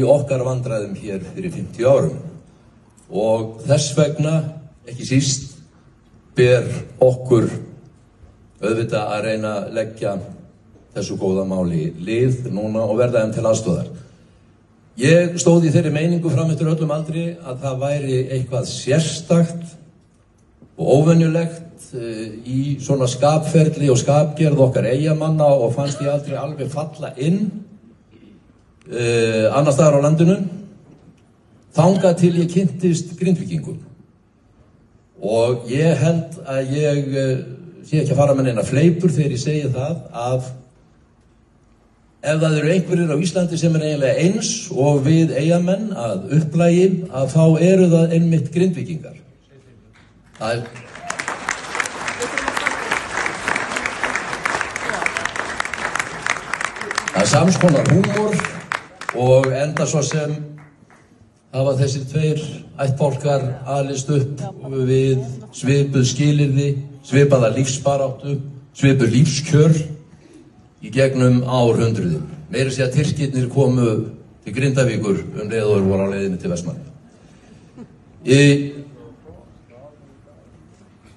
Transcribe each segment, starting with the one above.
í okkar vandræðum hér fyrir 50 árum og þess vegna, ekki síst, ber okkur auðvitað að reyna að leggja þessu góða máli lið núna og verða þeim til aðstoðar. Ég stóð í þeirri meiningu fram eftir öllum aldri að það væri eitthvað sérstakt og óvenjulegt í svona skapferli og skapgerð okkar Eyjamanna og fannst ég aldrei alveg falla inn annars staðar á landinu þangað til ég kynntist Grindvíkingum. Og ég held að ég sé ekki að fara með neina fleipur þegar ég segi það að ef það eru einhverjir á Íslandi sem eiginlega eins og við Eyjamenn að upplagi að þá eru það einmitt Grindvíkingar. Það er sams konar húmor og enda svo sem hafa þessir tveir ættbálkar alist upp við svipuð skilyrði, svipaða lífsbaráttu, svipuð lífskjör í gegnum árhundruðum. Meira sé að Tyrkirnir komu til Grindavíkur leið og voru á leiðinni til Vestmannaeyja.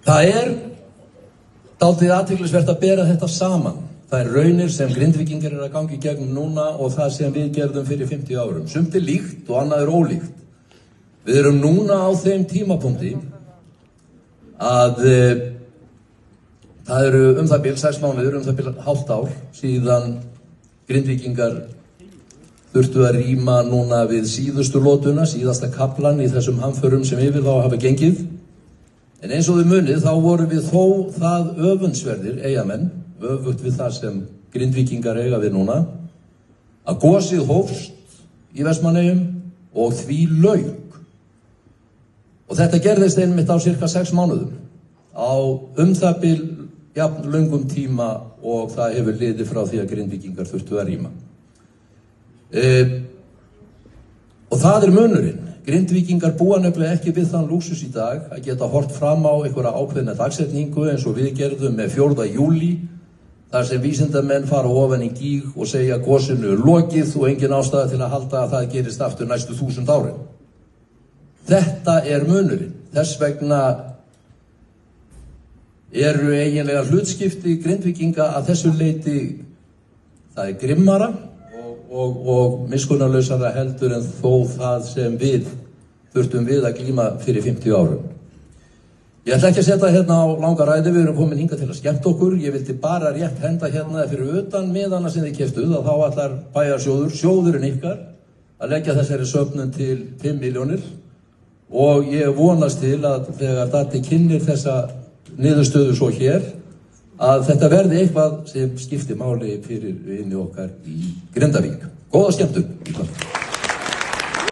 Það er dálítið athyglisvert að bera þetta saman. Það er raunir sem Grindvíkingar að gangi í gegnum núna og það sem við gerðum fyrir 50 árum. Sumt er líkt og annað er ólíkt. Við erum núna á þeim tímapunkti að það eru það bil 6 mánuðir, það bil hálft ár síðan Grindvíkingar þurftu að rýma núna við síðustu lótuna, síðasta kaflan í þessum hamförum sem yfir þá hafa gengið. En eins og þið munið þá vorum við þó það öfundsverðir, Eyjamenn, öfugt við það sem Grindvíkingar eiga við núna, að gosið hófst í Vestmannaeyjum og því lauk. Og þetta gerðist einmitt á cirka 6 mánuðum, á það bil jafn löngum tíma og það hefur liðið frá því að Grindvíkingar þurftu að rýma. Og það er munurinn. Grindvíkingar búa nefnilega ekki við þann lúxus í dag að geta hort fram á einhverja ákveðna dagsetningu eins og við gerðum með 4. júlí, þar sem vísindamenn fara ofan í gíg og segja að gosinu lokið og engin ástæða til að halda að það gerist aftur næstu 1000 árin. Þetta er munurinn. Þess vegna eru eiginlega hlutskipti Grindvíkinga að þessu leyti það er grimmara og miskunnarlausara heldur en þó það sem við þurftum við að glíma fyrir 50 árum. Ég ætla ekki að setja hérna á langa ræðu, við erum komin hingað til að skemmta okkur. Ég vildi bara rétt henda hérna fyrir utan miðana sem þið keyptuð að þá ætlar bæjarsjóður, sjóðurinn ykkar, að leggja þessari söfnun til 5 milljónir og ég vonast til að þegar Datti kynnir þessa niðurstöðu svo hér að þetta verði eitthvað sem skiptir máli fyrir vini okkar í Grindavík. Góða skemmtun!